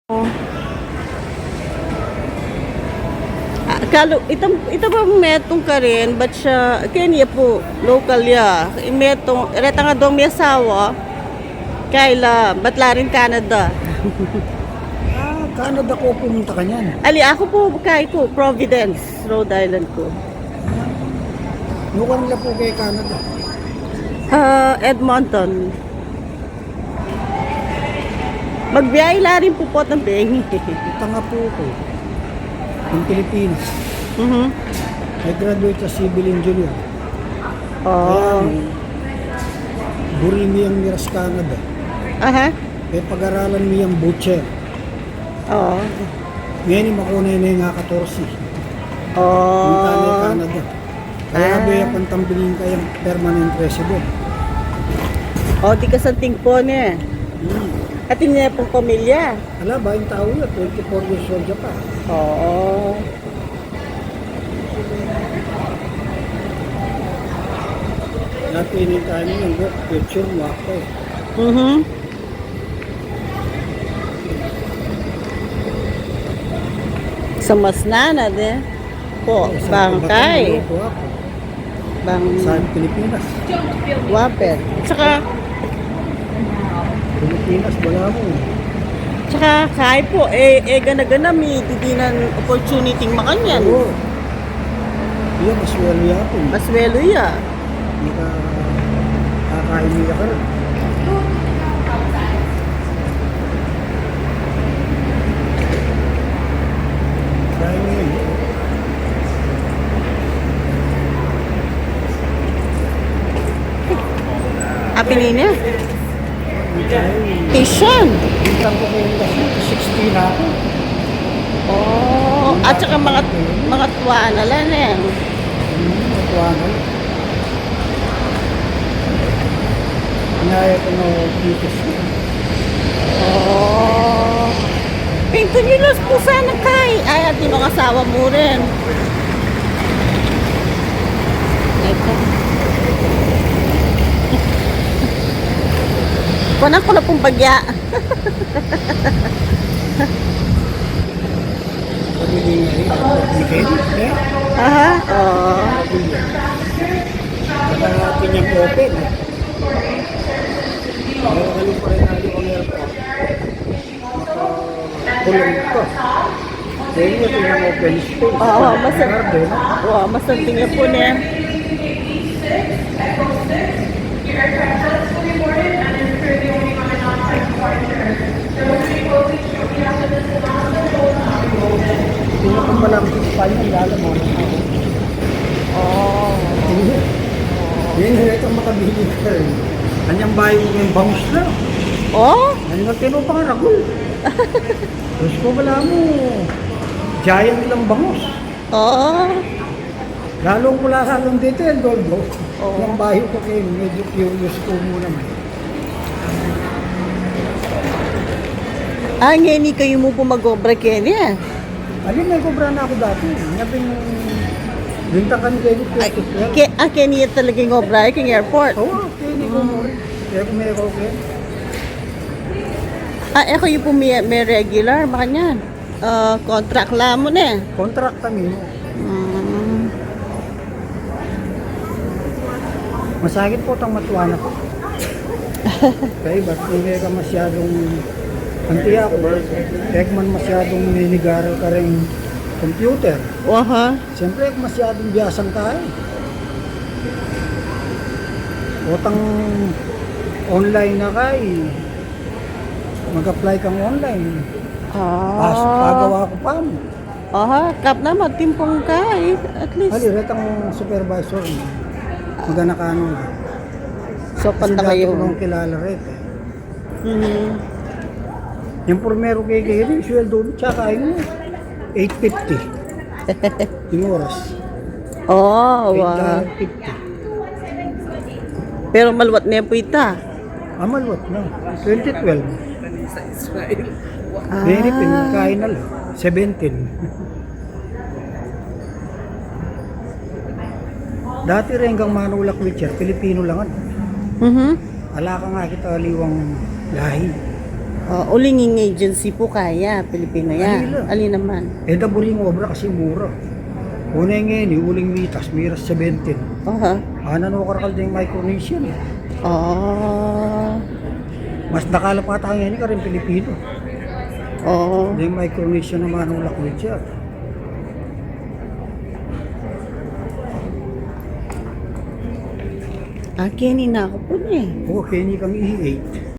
Ito ba metong ka rin, ba't siya, Kenya po, local ya. Metong, reta nga dong may asawa, kaila, ba't larin Canada. Canada ko pumunta ka niyan. Ali, ako po, kay ko, Providence, Rhode Island ko. Mukhang nila po kay Canada. Edmonton. Magbiyahe la rin po po ng bengi. Punta nga po ko. Yung Pilipinas. I graduate sa civil engineer. Oh. Buri mo yung miras Canada. Aha. Kaya pag-aralan mo yung butcher. Oo. Ngayon yung makunay na yung nga 14. Punta na yung Canada. Kaya yung pantambingin ka yung permanent resident. Di ka santing po niya. At hindi na pong pamilya. Ala ba yung tao yun? 24 years old pa. Oo. Napinin tayo yung work, future, wako. Sa Masnana de po, bangkay. Sa Pilipinas. Waper. Tsaka Pilipinas, wala mo. Tsaka kahit po, gana-gana may didinan opportunity makanyan. Oo. Iya, mas wala yapon. Mas welo ya. Hindi ka kakainiya ka rin. Kaya mo yun. Happy niya. Kaya Asian. bintang ko kayo kasi 16 na ako. At saka mga tuwa na lang eh. Matuwanan. Inaya ko na pitos. Pinto nyo lang po sana kay. Ay, at yung asawa mo rin. Ito. Kunan ko na pong bagya. Pagiging complicated. Aha. Oo. Saka natin yung open. Pero kami pa rin natin ang airport. Nakakulong ito. Dahil ito yung open space. Oo, Garden. masarap nga po niya. Hindi na kung pala ang Espanya, lalo mo. Yan, ito makabili ka rin. Anyang bahay mo yung bangus na. Ano nga tinupang nga ragul. Tapos ko wala mo. Giant ilang bangus. Lalong mula halong dito yung dolbo. Yung bahay ko kayo, medyo curious ko muna man. Ngayon kayo mo po mag-obra kanya. Alin, may kubra na ako dati. Nabing bintakan kayo dito. Kanya talaga yung obra king airport. Oo, kini ko mo. Kaya kung may okay. Ako yung po may regular, baka niyan. Contract lang mo na eh. Contract kami mo. Masakit po itong matuwa na po. Kaya ba't kung ka masyadong antiya ko, kaya man masyadong ninigaral ka rin computer. Siyempre kung masyadong biyasang tayo. Utang online na kay mag-apply kang online. Pagawa ko pa mo. Kap na magtimpong ka eh. At least. Haliret ang supervisor mo. Magana ka ano. So, panda kayo. Kasi dati ko nung kilala rin. Yung primero kay Gary, sweldo, tsaka yun, 850. Yung oras. Wow. 850. Pero maluwat na yung puwita. Maluwat na. 2012. Very pinakain na lang. 17. Dati rin hanggang Manulak Witcher, Pilipino lang. Ala ka nga kita liwang lahi. Ulinging agency po kaya, Pilipino yan. Alila. Alin naman? Daburing obra kasi mura. Una ngayon, uling mitas, miras 17. Aha. Ano karakal din Micronesian. Mas nakalap ata ngayon ka rin Pilipino. Yung Micronesian naman ang lakwit siya. Kini na ako po niya. Kenny kang E8.